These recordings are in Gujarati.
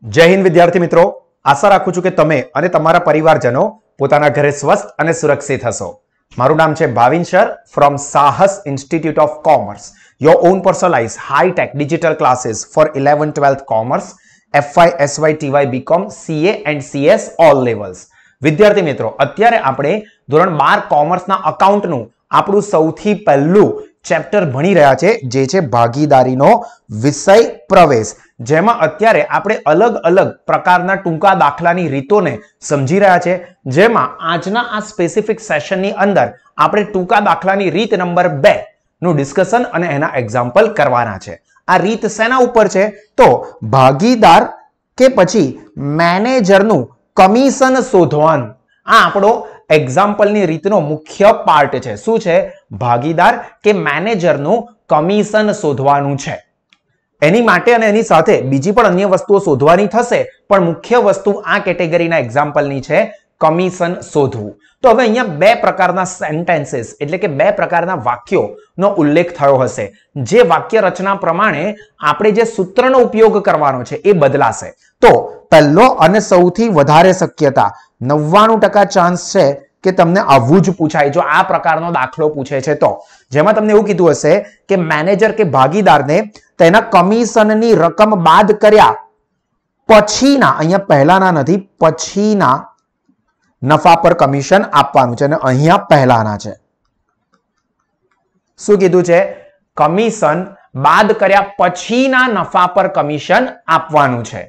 જય હિન્દ વિદ્યાર્થી મિત્રો, આશા રાખું છું કે તમે અને તમારા પરિવારજનો પોતાના ઘરે સ્વસ્થ અને સુરક્ષિત હશો. મારું નામ છે Bhavin sir from Sahas institute of commerce, your own personalize high tech digital classes for 11th-12th commerce, FY, SY, TY, BCom, CA and CS all levels. વિદ્યાર્થી મિત્રો, અત્યારે આપણે ધોરણ 12 કોમર્સના અકાઉન્ટનું આપણું સૌથી પહેલું ચેપ્ટર ભણી રહ્યા છે, જે છે ભાગીદારીનો વિષય પ્રવેશ, જેમાં અત્યારે આપણે અલગ અલગ પ્રકારના ટૂંકા દાખલાની રીતોને સમજી રહ્યા છે. જેમાં આજના આ સ્પેસિફિક સેશનની અંદર આપણે ટૂંકા દાખલાની રીત નંબર 2 નું ડિસ્કશન અને એના એક્ઝામ્પલ કરવાના છે. આ રીત શેના ઉપર છે? તો ભાગીદાર કે પછી મેનેજરનું કમિશન શોધવાનું. આ આપણો એક્ઝામ્પલની રીતનો મુખ્ય પાર્ટ છે. શું છે? ભાગીદાર કે મેનેજરનું કમિશન શોધવાનું છે. એની માટે અને એની સાથે બીજી પણ અન્ય વસ્તુઓ શોધવાની થશે, પણ મુખ્ય વસ્તુ આ કેટેગરીના એક્ઝામ્પલની છે કમિશન શોધવું. તો હવે અહીંયા બે પ્રકારના સેન્ટેન્સીસ એટલે કે બે પ્રકારના વાક્યોનો ઉલ્લેખ થયો હશે. જે વાક્ય રચના પ્રમાણે આપણે જે સૂત્રનો ઉપયોગ કરવાનો છે એ બદલાશે. તો પહેલો અને સૌથી વધારે શક્યતા 99% ચાન્સ છે કે તમને આવું જ પૂછાય જો આ પ્રકારનો દાખલો પૂછે છે તો. જેમાં તમને એવું કીધું હશે કે મેનેજર કે ભાગીદારને તેના કમિશનની રકમ બાદ કર્યા પછીના, અહીંયા પહેલાના નથી, પછીના નફા પર કમિશન આપવાનું છે અને અહીંયા પહેલાના છે. શું કીધું છે? કમિશન બાદ કર્યા પછીના નફા પર કમિશન આપવાનું છે.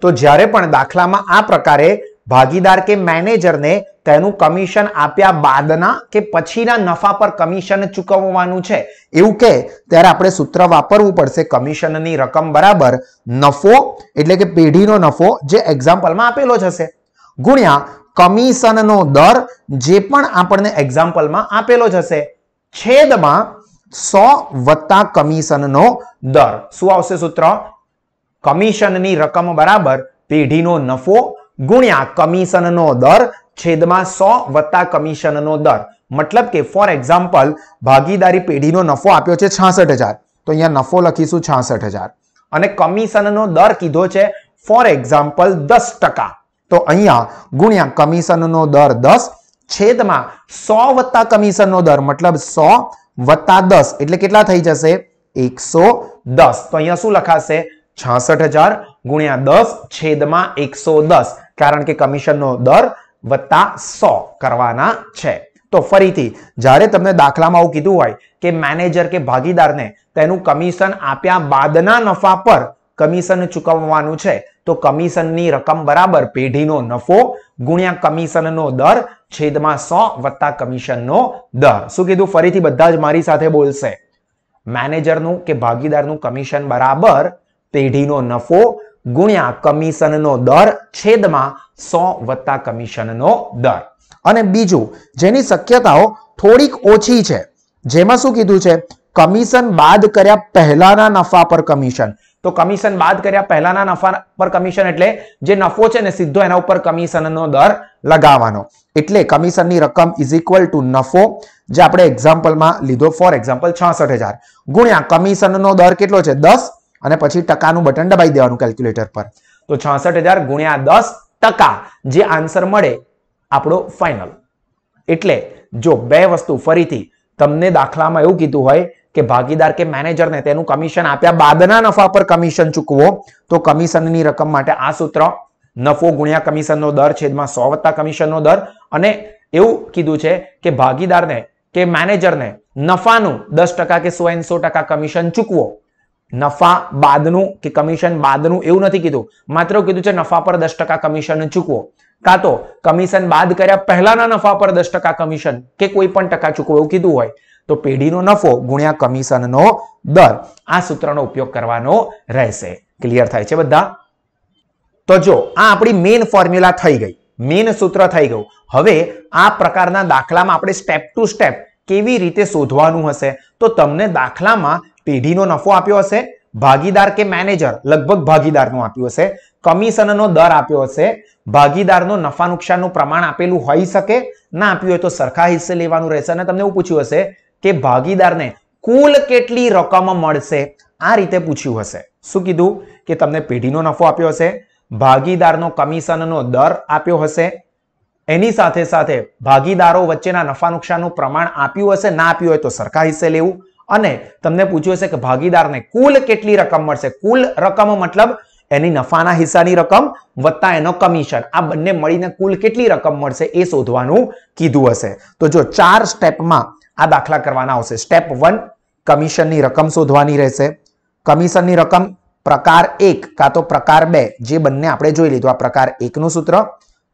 તો જ્યારે પણ દાખલામાં આ પ્રકારે ભાગીદાર કે મેનેજરને તેનું કમિશન આપ્યા બાદના કે પછીના નફા પર કમિશન ચૂકવવાનું છે એવું કે ત્યારે આપણે સૂત્ર વાપરવું પડશે કમિશનની રકમ બરાબર નફો એટલે કે પેઢીનો નફો જે એક્ઝામ્પલમાં આપેલો જ હશે ગુણ્યા કમિશનનો દર જે પણ આપણને એક્ઝામ્પલમાં આપેલો જ હશે છેદમાં 100 વત્તા કમિશનનો દર. શું આવશે સૂત્ર? કમિશનની રકમ બરાબર પેઢીનો નફો ગુણ્યા કમિશનનો દર છેદમાં 100 વત્તા કમિશનનો દર. મતલબ કે ફોર એક્ઝામ્પલ ભાગીદારી પેઢીનો નફો આપ્યો છે 66,000, તો અહીંયા નફો લખીશું 66,000 અને કમિશનનો દર કીધો છે ફોર એક્ઝામ્પલ 10%, તો અહીંયા ગુણ્યા કમિશનનો દર 10 છેદમાં 100 વત્તા કમિશનનો દર મતલબ 100 વત્તા 10 એટલે કેટલા થઈ જશે? 110. તો અહીંયા શું લખાશે? 66,000 ગુણ્યા 10 છેદમાં 110, કારણ કે કમિશનનો દર વત્તા 100 કરવાના છે. તો ફરીથી જ્યારે તમને દાખલામાં આવું કીધું હોય કે મેનેજર કે ભાગીદારને તેનું કમિશન આપ્યા બાદના નફા પર કમિશન ચૂકવવાનું છે, તો કમિશનની રકમ બરાબર પેઢીનો નફો ગુણ્યા કમિશનનો દર છેદમાં 100 વત્તા કમિશનનો દર. શું કીધું? ફરીથી બધા જ મારી સાથે બોલશે. મેનેજરનું કે ભાગીદારનું કમિશન બરાબર પેઢીનો નફો ગુણ્યા કમિશનનો દર છેદમાં 100 વત્તા કમિશનનો દર. અને બીજું જેની શક્યતાઓ થોડીક ઓછી છે, જેમાં શું કીધું છે? કમિશન બાદ કર્યા પહેલાના નફા પર કમિશન. તો કમિશન બાદ કર્યા પહેલાના નફા પર કમિશન એટલે જે નફો છે ને સીધો એના ઉપર કમિશનનો દર લગાવવાનો. એટલે કમિશનની રકમ ઇઝ ઇક્વલ ટુ નફો જે આપણે એક્ઝામ્પલમાં લીધો ફોર એક્ઝામ્પલ 66,000 ગુણ્યા કમિશનનો દર કેટલો છે? 10 અને પછી ટકાનું બટન દબાઈ દેવાનું કેલ્ક્યુલેટર પર. તો 66,000 ગુણ્યા 10% જે આન્સર મળે આપણો ફાઇનલ. એટલે જો બે વસ્તુ ફરીથી તમને દાખલામાં એવું કીધું હોય કે ભાગીદાર કે મેનેજરને તેનું કમિશન આપ્યા બાદના નફા પર કમિશન ચૂકવો, તો કમિશનની રકમ માટે આ સૂત્ર નફો ગુણ્યા કમિશનનો દર છેદમાં 100 વત્તા કમિશનનો દર. અને એવું કીધું છે કે ભાગીદારને કે મેનેજરને નફાનું 10% કે 100% કમિશન ચૂકવો. નફા બાદનું કે કમિશન બાદનું એવું નથી કીધું, માત્ર કીધું છે નફા પર 10% કમિશન ચૂકવો, કાં તો કમિશન બાદ કર્યા પહેલાના નફા પર 10% કમિશન કે કોઈ પણ ટકા ચૂકવો એવું કીધું હોય, તો પેઢીનો નફો ગુણ્યા કમિશનનો દર આ સૂત્રનો ઉપયોગ કરવાનો રહેશે. ક્લિયર થાય છે બધા? તો જો આ આપણી મેઇન ફોર્મ્યુલા થઈ ગઈ, મેઇન સૂત્ર થઈ ગયું. હવે આ પ્રકારના દાખલામાં આપણે સ્ટેપ ટુ સ્ટેપ કેવી રીતે શોધવાનું હશે? તો તમને દાખલામાં પેઢીનો નફો આપ્યો હશે, ભાગીદાર કે મેનેજર લગભગ ભાગીદારનું આપ્યું હશે, કમિશનનો દર આપ્યો હશે, ભાગીદારનો નફા નુકસાનનું પ્રમાણ આપેલું હોઈ શકે, ના આપ્યું હોય તો સરખા હિસ્સે લેવાનું રહેશે. અને તમને એવું પૂછ્યું હશે કે ભાગીદારને કુલ કેટલી રકમ મળશે, આ રીતે પૂછ્યું હશે. શું કીધું? કે તમને પેઢીનો નફો આપ્યો હશે, ભાગીદારનો કમિશનનો દર આપ્યો હશે, એની સાથે સાથે ભાગીદારો વચ્ચેના નફા નુકસાનનું પ્રમાણ આપ્યું હશે, ના આપ્યું હોય તો સરખા હિસ્સે લેવું, અને તમને પૂછ્યું હશે કે ભાગીદારને કુલ કેટલી રકમ મળશે. કુલ રકમ મતલબ એની નફાના હિસ્સાની રકમ વત્તા એનો કમિશન, આ બંને મળીને કુલ કેટલી રકમ મળશે એ શોધવાનું કીધું હશે. તો જો 4 સ્ટેપમાં આ દાખલા કરવાના આવશે. સ્ટેપ 1 કમિશનની રકમ શોધવાની રહેશે. કમિશનની રકમ પ્રકાર 1 કાં તો પ્રકાર 2, જે બંને આપણે જોઈ લીધું. આ પ્રકાર 1 નું સૂત્ર,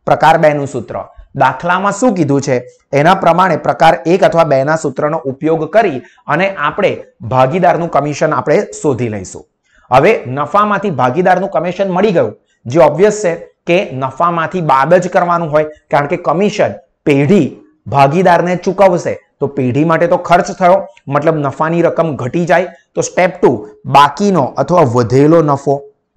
પ્રકાર 2 નું સૂત્ર. દાખલામાં શું કીધું છે એના પ્રમાણે પ્રકાર 1 અથવા 2 ના સૂત્રનો ઉપયોગ કરી અને આપણે ભાગીદારનું કમિશન આપણે શોધી લઈશું. હવે નફામાંથી ભાગીદારનું કમિશન મળી ગયું, જે ઓબ્વિયસ છે કે નફામાંથી બાદ જ કરવાનું હોય, કારણ કે કમિશન પેઢી ભાગીદારને ચૂકવશે, તો પેઢી માટે તો ખર્ચ થયો, મતલબ નફાની રકમ ઘટી જાય. તો સ્ટેપ 2 બાકીનો અથવા વધેલો નફો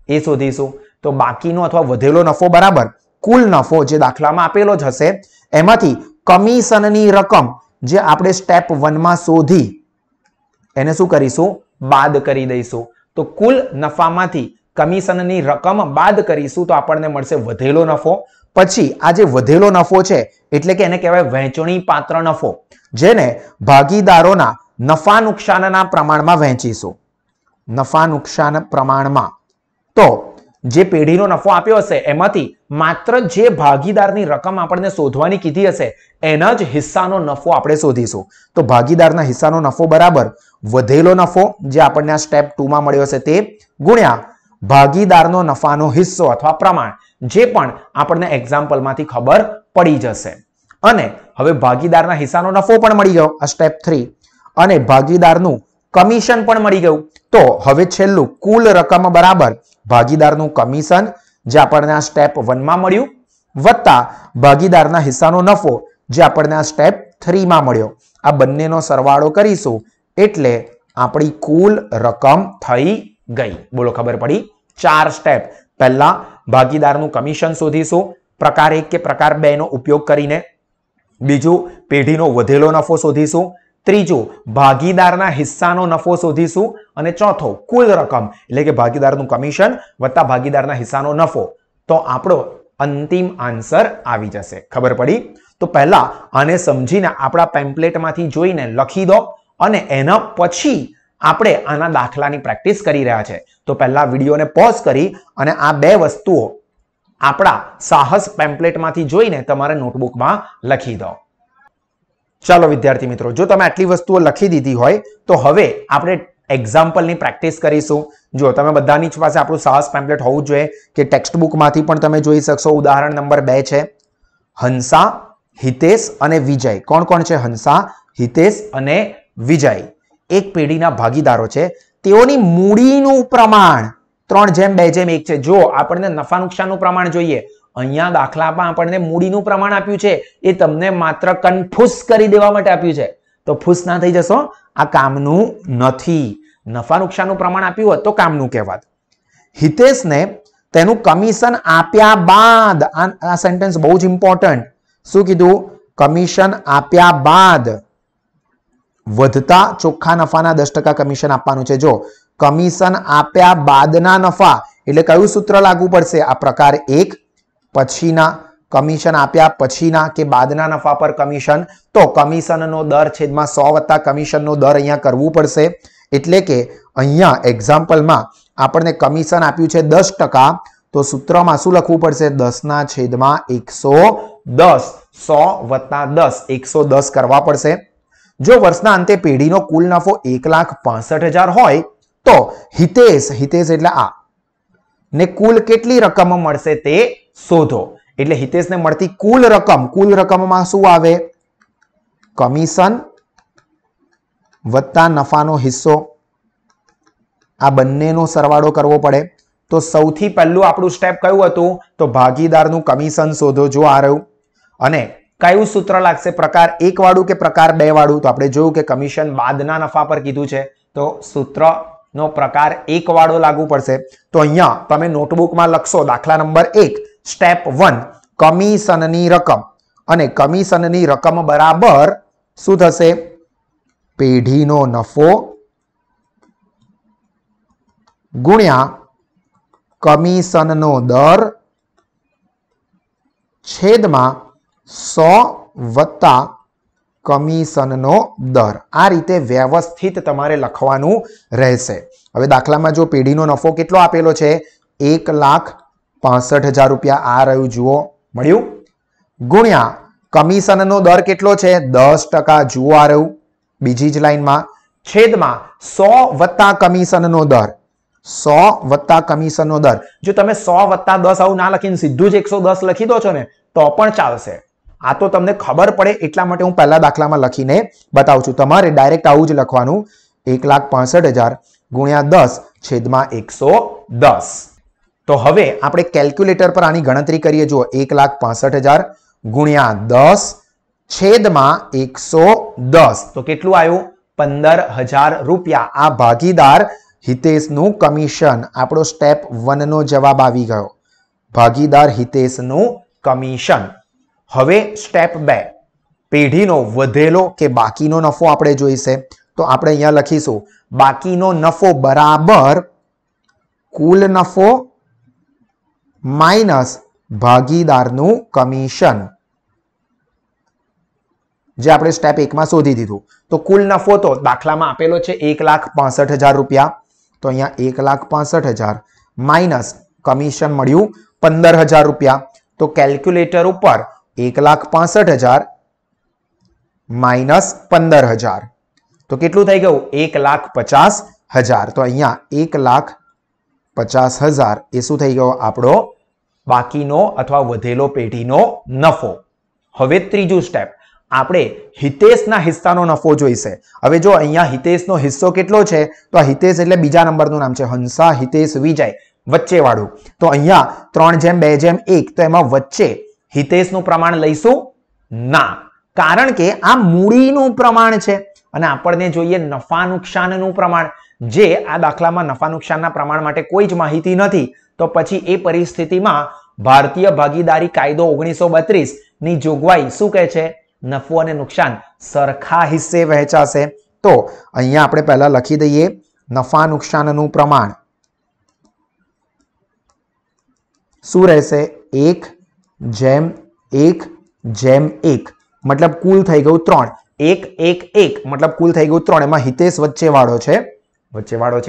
એ શોધીશું. તો બાકીનો અથવા વધેલો નફો બરાબર કુલ નફો જે દાખલામાં આપેલો જ હશે, એમાંથી કમિશનની રકમ જે આપણે સ્ટેપ 1 માં શોધી એને શું કરીશું, બાદ કરી દઈશું. તો કુલ નફામાંથી કમિશનની રકમ બાદ કરીશું તો આપણને મળશે વધેલો નફો. પછી આ જે વધેલો નફો છે એટલે કે એને કહેવાય વહેંચણી પાત્ર નફો, જેને ભાગીદારોના નફા નુકસાનના પ્રમાણમાં વહેંચીશું. નફા નુકસાન પ્રમાણમાં તો જે પેઢીનો નફો આપ્યો હશે એમાંથી માત્ર જે ભાગીદારની રકમ આપણને શોધવાની કીધી હશે એના જ હિસ્સાનો નફો આપણે શોધીશું. તો ભાગીદારના હિસ્સાનો નફો બરાબર વધેલો નફો જે આપણને આ સ્ટેપ 2 માં મળ્યો હશે તે ગુણ્યા ભાગીદારનો નફાનો હિસ્સો અથવા પ્રમાણ, જે પણ આપણને એક્ઝામ્પલમાંથી ખબર પડી જશે. અને હવે ભાગીદારના હિસ્સાનો નફો પણ મળી ગયો આ સ્ટેપ 3, અને ભાગીદારનું કમિશન પણ મળી ગયું. તો હવે છેલ્લું કુલ રકમ બરાબર ભાગીદારનું કમિશન જે આપણને આ સ્ટેપ 1 માં મળ્યું વત્તા ભાગીદારના હિસ્સાનો નફો જે આપણને આ સ્ટેપ 3 માં મળ્યો. આ બંનેનો સરવાળો કરીશું એટલે આપણી કુલ રકમ થઈ ગઈ. બોલો ખબર પડી? 4 સ્ટેપ. પહેલા ભાગીદારનું કમિશન શોધીશું પ્રકાર 1 કે પ્રકાર 2 નો ઉપયોગ કરીને. બીજું પેઢીનો વધેલો નફો શોધીશું. ત્રીજું ભાગીદારના હિસ્સાનો નફો શોધીશું. અને ચોથો કુલ રકમ એટલે કે ભાગીદારનું કમિશન વત્તા ભાગીદારના હિસ્સાનો નફો. તો આપણો અંતિમ આન્સર આવી જશે. ખબર પડી? તો પહેલા આને સમજીને આપણા પેમ્પલેટમાંથી જોઈને લખી દો અને એના પછી આપણે આના દાખલાની પ્રેક્ટિસ કરી રહ્યા છે. તો પહેલા વિડીયોને પોઝ કરી અને આ 2 વસ્તુઓ આપણા સાહસ પેમ્પલેટમાંથી જોઈને તમારે નોટબુકમાં લખી દો. ચાલો વિદ્યાર્થી મિત્રો, જો તમે આટલી વસ્તુઓ લખી દીધી હોય તો હવે આપણે એક્ઝામ્પલની પ્રેક્ટિસ કરીશું. જો તમે બધાની જ પાસે આપણું સાહસ પેમ્પલેટ હોવું જોઈએ કે ટેક્સ્ટ બુકમાંથી પણ તમે જોઈ શકશો. ઉદાહરણ નંબર 2 છે હંસા, હિતેશ અને વિજય. કોણ કોણ છે? હંસા, હિતેશ અને વિજય એક પેઢીના ભાગીદારો છે. તેઓની મૂડીનું પ્રમાણ 3:2:1 છે. જો આપણને નફા નુકસાનનું પ્રમાણ જોઈએ, અહીંયા દાખલામાં આપણને મૂડીનું પ્રમાણ આપ્યું છે, એ તમને માત્ર કન્ફ્યુઝ કરી દેવા માટે આપ્યું છે. તો ફૂસ ના થઈ જશો, આ કામનું નથી. નફા નુકસાનનું પ્રમાણ આપ્યું હોત તો કામનું કહેવાત. હિતેશને તેનું કમિશન આપ્યા બાદ, આ સેન્ટેન્સ બહુ જ ઇમ્પોર્ટન્ટ. શું કીધું? કમિશન આપ્યા બાદ વધતા ચોખ્ખા નફાના 10% કમિશન આપવાનું છે. જો કમિશન આપ્યા બાદના નફા એટલે કયું સૂત્ર લાગુ પડશે? આ પ્રકાર 1 પછીના કમિશન આપ્યા પછીના કે બાદના નફા પર કમિશન. તો કમિશનનો દર છેદમાં 100 વત્તા કમિશનનો દર અહીંયા કરવું પડશે. એટલે કે અહીંયા એક્ઝામ્પલમાં આપણને કમિશન આપ્યું છે 10%, તો સૂત્રમાં શું લખવું પડશે? 10/110. 100 વત્તા 10 110 કરવા પડશે. જો વર્ષના અંતે પેઢીનો કુલ નફો 1,65,000 હોય તો હિતેશ એટલે આ ને કુલ કેટલી રકમ મળશે તે શોધો. એટલે હિતેશને મળતી કુલ રકમમાં શું આવે? કમિશન વત્તા નફાનો હિસ્સો. આ બંનેનો સરવાળો કરવો પડે. તો સૌથી પહેલું આપણું સ્ટેપ કયું હતું? તો ભાગીદારનું કમિશન શોધો. જો આ રહ્યું. અને કયું સૂત્ર લાગશે? પ્રકાર 1 વાળું કે પ્રકાર 2 વાળું? તો આપણે જોયું કે કમિશન બાદના નફા પર કીધું છે, તો સૂત્રનો પ્રકાર 1 વાળો લાગુ પડશે. તો અહીંયા તમે નોટબુકમાં લખશો દાખલા નંબર 1 સ્ટેપ 1 કમિશનની રકમ, અને કમિશનની રકમ બરાબર શું થશે? પેઢીનો નફો ગુણ્યા કમિશનનો દર છેદમાં 100 વત્તા કમિશનનો દર. આ રીતે વ્યવસ્થિત તમારે લખવાનું રહેશે. હવે દાખલામાં જો પેઢીનો નફો કેટલો આપેલો છે 1,65,000 રૂપિયા આ રહ્યું જુઓ મળ્યું ગુણ્યા કમિશનનો દર કેટલો છે 10% જુઓ આ રહ્યું બીજી જ લાઈનમાં છેદમાં 100 વત્તા કમિશનનો દર 100 વત્તા કમિશનનો દર. જો તમે 100 વત્તા 10 આવું ના લખીને સીધું જ 110 લખી દો છો ને તો પણ ચાલશે. આ તો તમને ખબર પડે એટલા માટે હું પહેલા દાખલામાં લખીને બતાવું છું. તમારે ડાયરેક્ટ આવું જ લખવાનું 1,65,000 ગુણ્યા 10 છેદમાં 110. તો હવે આપણે કેલ્ક્યુલેટર પર આની ગણતરી કરીએ. જુઓ 1,65,000 ગુણ્યા 10 છેદમાં 110 તો કેટલું આવ્યું 15,000 રૂપિયા. આ ભાગીદાર હિતેશનું કમિશન. આપણો સ્ટેપ 1 નો જવાબ આવી ગયો. ભાગીદાર હિતેશનું કમિશન. હવે સ્ટેપ 2 પેઢીનો વધેલો કે બાકીનો નફો આપણે જોઈશે. તો આપણે અહીંયા લખીશું બાકીનો નફો બરાબર કુલ નફો માઇનસ ભાગીદારનું કમિશન, જે આપણે સ્ટેપ 1 માં શોધી દીધું. તો કુલ નફો તો દાખલામાં આપેલો છે 1,65,000 રૂપિયા. તો અહીંયા 1,65,000 માઇનસ કમિશન મળ્યું 15,000 રૂપિયા. તો કેલ્ક્યુલેટર ઉપર 1,65,000 માઇનસ 15,000 તો કેટલું થઈ ગયું 1,50,000. તો અહીંયા 1,50,000 એ શું થઈ ગયો આપણો બાકીનો અથવા વધેલો પેઢીનો નફો. હવે ત્રીજું સ્ટેપ આપણે હિતેશના હિસ્સાનો નફો જોઈશે. હવે જો અહીંયા હિતેશનો હિસ્સો કેટલો છે તો આ હિતેશ એટલે બીજા નંબરનું નામ છે હંસા હિતેશ વિજય વચ્ચે વાળું. તો અહીંયા 3:2:1 તો એમાં વચ્ચે હિતેશનું પ્રમાણ લઈશું ના, કારણ કે આ મૂડીનું પ્રમાણ છે અને આપણને જોઈએ નફા નુકસાનનું પ્રમાણ. જે આ દાખલામાં નફા નુકસાનના પ્રમાણ માટે કોઈ જ માહિતી નથી તો પછી એ પરિસ્થિતિમાં ભારતીય ભાગીદારી કાયદો 1932 ની જોગવાઈ શું કહે છે નફો અને નુકસાન સરખા હિસ્સે વહેંચાશે. તો અહીંયા આપણે પહેલા લખી દઈએ નફા નુકસાનનું પ્રમાણ શું રહેશે 1:1:1 મતલબ કુલ થઈ ગયું 3. 1:1:1 મતલબ કુલ થઈ ગયું 3. એમાં હિતેશ વચ્ચેવાળો છે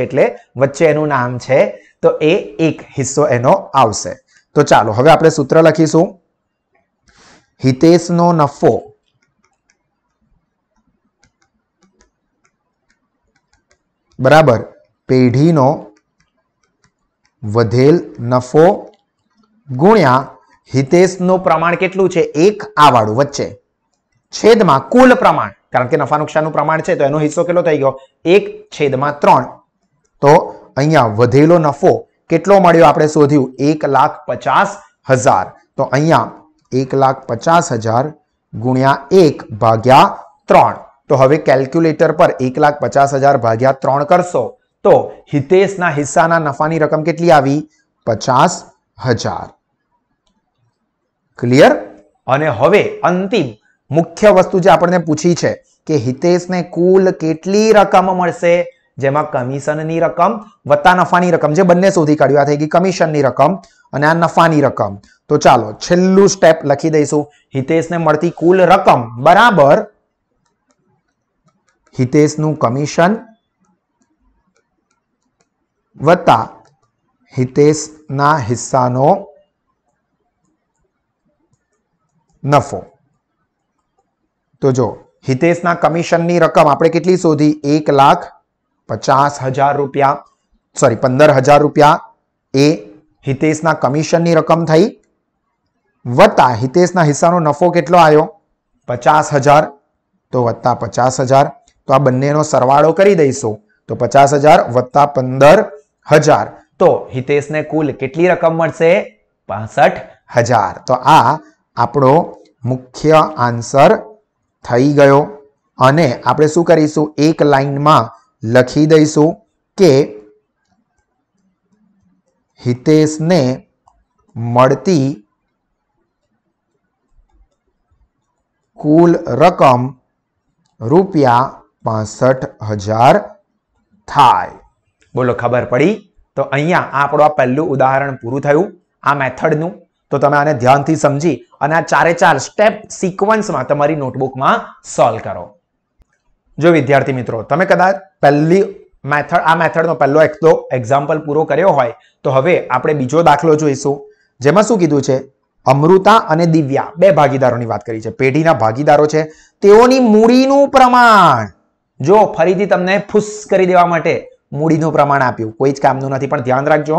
એટલે વચ્ચે એનું નામ છે તો એ 1 હિસ્સો એનો આવશે. તો ચાલો હવે આપણે સૂત્ર લખીશું હિતેશનો નફો બરાબર પેઢીનો વધેલ નફો ગુણ્યા હિતેશનું પ્રમાણ કેટલું છે 1 આ વાળું વચ્ચે છેદમાં કુલ પ્રમાણ, કારણ કે નફા નુકસાનનું પ્રમાણ છે તો એનો હિસ્સો કેટલો થઈ ગયો 1/3. તો અહીંયા વધેલો નફો કેટલો મળ્યો આપણે શોધ્યું 1,50,000. તો અહીંયા 1,50,000 ગુણ્યા 1/3. તો હવે કેલ્ક્યુલેટર પર 1,50,000 ભાગ્યા 3 કરશો તો હિતેશના હિસ્સાના નફાની રકમ કેટલી આવી 50,000. ક્લિયર. અને હવે અંતિમ મુખ્ય વસ્તુ જે આપણને પૂછી છે કે હિતેશને કુલ કેટલી રકમ મળશે, જેમાં કમિશનની રકમ વત્તા નફાની રકમ જે બંને શોધી કાઢ્યું. આ થઈ ગઈ કમિશનની રકમ અને આ નફાની રકમ. તો ચાલો છેલ્લું સ્ટેપ લખી દઈશું હિતેશને મળતી કુલ રકમ બરાબર હિતેશનું કમિશન વત્તા હિતેશના હિસ્સાનો નફો. તો જો હિતેશના કમિશનની રકમ આપણે કેટલી શોધી 1,50,000 રૂપિયા, સોરી 15,000 રૂપિયા એ હિતેશના કમિશનની રકમ થઈ વત્તા હિતેશના હિસ્સાનો નફો કેટલો આવ્યો 50,000. તો વત્તા 50,000. તો આ બંનેનો સરવાળો કરી દઈશું તો 50,000 વત્તા 15,000 તો હિતેશને કુલ કેટલી રકમ મળશે 65,000. તો આ આપણો મુખ્ય આન્સર થઈ ગયો. અને આપણે શું કરીશું એક લાઈનમાં લખી દઈશું કે હિતેશને મળતી કુલ રકમ ₹65,000 થાય. બોલો ખબર પડી? તો અહીંયા આપણું આ પહેલું ઉદાહરણ પૂરું થયું આ મેથડનું. તો તમે આને ધ્યાનથી સમજી અને આ ચારે ચાર સ્ટેપ સિક્વન્સમાં તમારી નોટબુકમાં સોલ્વ કરો. જો વિદ્યાર્થી મિત્રો તમે કદાચ પહેલી મેથડ આ મેથડનો પહેલો એક્ઝામ્પલ પૂરો કર્યો હોય તો હવે આપણે બીજો દાખલો જોઈશું, જેમાં શું કીધું છે, અમૃતા અને દિવ્યા બે ભાગીદારોની વાત કરી છે. પેઢીના ભાગીદારો છે, તેઓની મૂડીનું પ્રમાણ, જો ફરીથી તમને ફુસ કરી દેવા માટે મૂડીનું પ્રમાણ આપ્યું, કોઈ જ કામનું નથી, પણ ધ્યાન રાખજો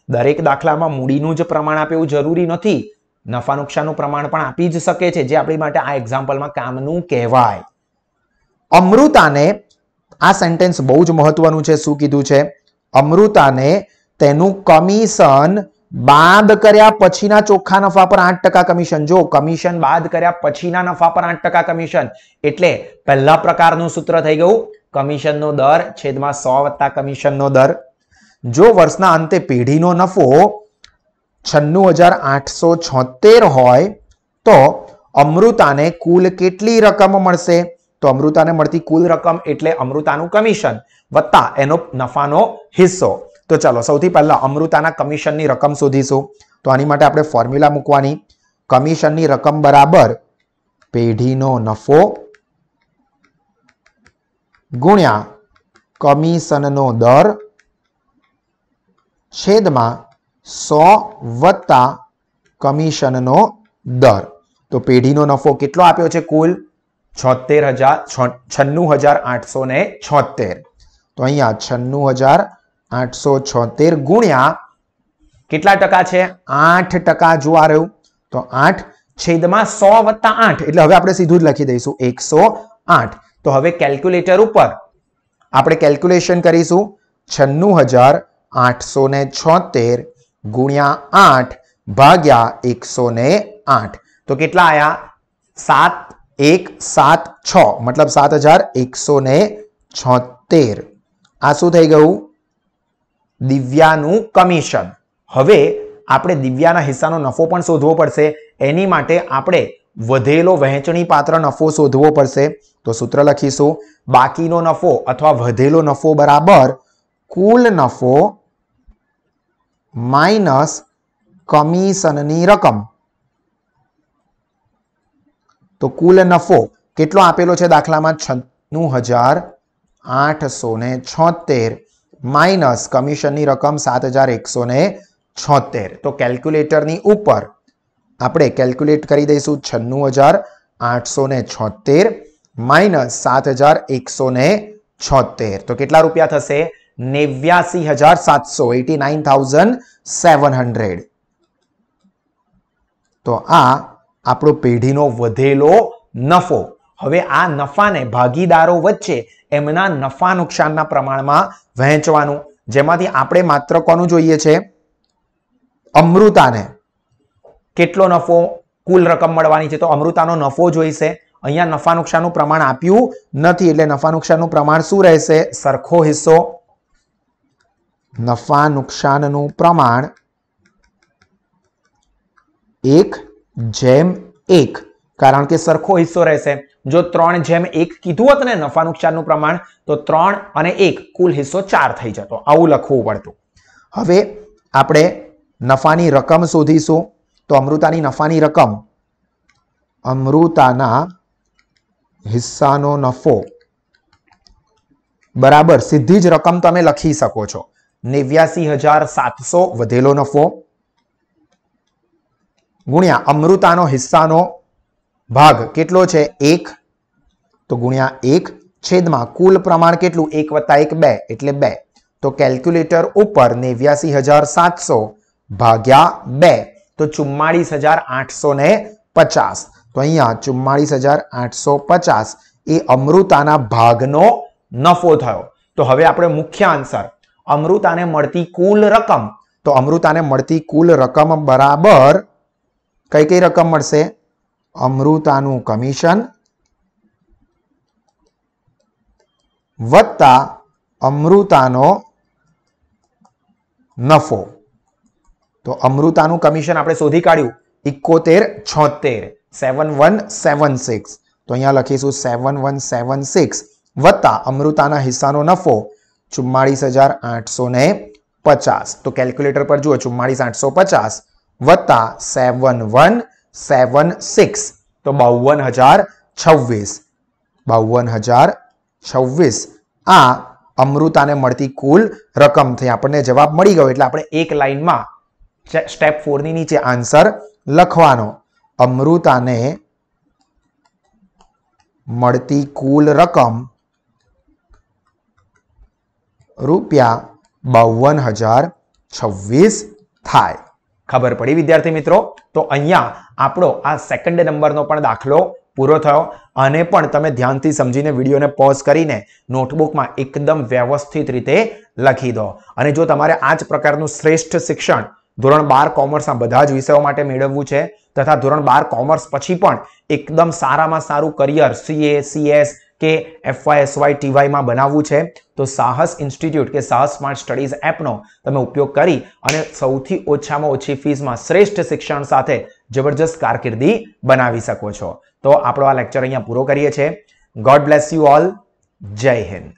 દરેક દાખલામાં મૂડીનું જ પ્રમાણ આપે એવું જરૂરી નથી. નફા નુકસાનનું પ્રમાણ પણ આપી જ શકે છે, જે આપણી માટે આ એક્ઝામ્પલમાં કામનું કહેવાય. અમૃતાને, આ સેન્ટેન્સ બહુ જ મહત્વનું છે. શું કીધું છે, અમૃતાને તેનું કમિશન બાદ કર્યા પછીના ચોખ્ખા નફા પર 8% કમિશન. જો કમિશન બાદ કર્યા પછીના નફા પર 8% કમિશન એટલે પહેલા પ્રકારનું સૂત્ર થઈ ગયું, કમિશનનો દર છેદમાં 100 + કમિશનનો દર. જો વર્ષના અંતે પેઢીનો નફો 96,876 હોય તો અમૃતાને કુલ કેટલી રકમ મળશે? તો અમૃતાને મળતી કુલ રકમ એટલે અમૃતાનું કમિશન વત્તા એનો નફાનો હિસ્સો. તો ચાલો સૌથી પહેલા અમૃતાના કમિશનની રકમ શોધીશું. તો આની માટે આપણે ફોર્મ્યુલા મૂકવાની, કમિશનની રકમ બરાબર પેઢીનો નફો ગુણ્યા કમિશનનો દર છેદમાં 100 + કમિશનનો દર. તો પેઢીનો નફો કેટલો આપ્યો છે? કુલ 96,876. તો અહીંયા 96,876 ગુણ્યા કેટલા ટકા છે? 8%. જો આ રહ્યું તો 8 છેદમાં 100 + 8 એટલે હવે આપણે સીધું જ લખી દઈશું 108. તો હવે કેલ્ક્યુલેટર ઉપર આપણે કેલ્ક્યુલેશન કરીશું. 96,876 ગુણ્યા 8 ભાગ્યા 108. તો કેટલા આયા? 7176 મતલબ 7,176. આ શું થઈ ગયું? દિવ્યાનું કમિશન. હવે આપણે દિવ્યાના હિસ્સાનો નફો પણ શોધવો પડશે. એની માટે આપણે વધેલો વહેંચણી પાત્ર નફો શોધવો પડશે. તો સૂત્ર લખીશું, બાકીનો નફો અથવા વધેલો નફો બરાબર કુલ નફો માઇનસ કમિશનની રકમ. તો કુલ નફો કેટલો આપેલો છે દાખલામાં? 96,876 માઇનસ કમિશનની રકમ 7,176. તો કેલ્ક્યુલેટરની ઉપર આપણે કેલ્ક્યુલેટ કરી દઈશું 96,876 માઇનસ 7,176. તો કેટલા રૂપિયા થશે? 89,700, 89,700. તો આ આપણો પેઢીનો વધેલો નફો. હવે આ નફાને ભાગીદારો વચ્ચે એમના નફા નુકસાનના પ્રમાણમાં વહેંચવાનું, જેમાંથી આપણે માત્ર કોનું જોઈએ છે? અમૃતાને કેટલો નફો, કુલ રકમ મળવાની છે, તો અમૃતાનો નફો જોઈશે. અહીંયા નફા નુકસાનનું પ્રમાણ આપ્યું નથી એટલે નફા નુકસાનનું પ્રમાણ શું રહેશે? સરખો હિસ્સો. નફા નુકસાનનું પ્રમાણ 1/1 કારણ કે સરખો હિસ્સો રહેશે. જો 3/1 કીધું હોત ને નફા નુકસાનનું પ્રમાણ તો 3 અને 1 કુલ હિસ્સો 4 થઈ જતો. આવું લખવું પડતું. હવે આપણે નફાની રકમ શોધીશું. તો અમૃતાની નફાની રકમ, અમૃતાના હિસ્સાનો નફો બરાબર સીધી જ રકમ તમે લખી શકો છો. 89,700 વધેલો નફો ગુણ્યા અમૃતાનો હિસ્સાનો ભાગ કેટલો છે? 1. તો ગુણ્યા 1 છેદમાં કુલ પ્રમાણ કેટલું? 1 + 1 2 એટલે 2. તો કેલ્ક્યુલેટર ઉપર 89,700 ભાગ્યા 2 તો 44,850. તો અહીંયા 44,850 એ અમૃતાના ભાગનો નફો થયો. તો હવે આપણે મુખ્ય આન્સર અમૃતાને મળતી કુલ રકમ. તો અમૃતાને મળતી કુલ રકમ બરાબર કઈ કઈ રકમ મળશે? અમૃતાનું કમિશન વત્તા અમૃતાનો નફો. તો અમૃતાનું કમિશન આપણે શોધી કાઢ્યું 7176 7176. તો અહીંયા લખીશું 7176 વત્તા અમૃતાના હિસ્સાનો નફો 44,850. 50 તો કેલ્ક્યુલેટર પર જુઓ 44850 વત્તા 7176 તો 52026 52026 આ અમૃતાને મળતી કુલ રકમ થઈ. આપણને જવાબ મળી ગયો એટલે આપણે એક લાઈનમાં સ્ટેપ 4 ની નીચે આન્સર લખવાનો. અમૃતાને મળતી કુલ રકમ ₹52,026 થાય. ખબર પડી વિદ્યાર્થી મિત્રો? તો અહીંયા આપણો આ સેકન્ડ નંબરનો પણ દાખલો પૂરો થયો. અને પણ તમે ધ્યાનથી સમજીને વિડીયોને પોઝ કરીને નોટબુકમાં એકદમ વ્યવસ્થિત રીતે લખી દો. અને જો તમારે આ જ પ્રકારનું શ્રેષ્ઠ શિક્ષણ ધોરણ 12 કોમર્સના બધા જ વિષયો માટે મેળવવું છે તથા ધોરણ 12 કોમર્સ પછી પણ એકદમ સારામાં સારું કરિયર CA, CS કે FY, SY, TY માં બનાવવું છે તો સાહસ ઇન્સ્ટિટ્યૂટ કે સાહસ સ્માર્ટ સ્ટડીઝ એપનો તમે ઉપયોગ કરી અને સૌથી ઓછામાં ઓછી ફીસમાં શ્રેષ્ઠ શિક્ષણ સાથે જબરજસ્ત કારકિર્દી બનાવી શકો છો. તો આપણો આ લેક્ચર અહીંયા પૂરો કરીએ છીએ. God bless you all. જય હિન્દ.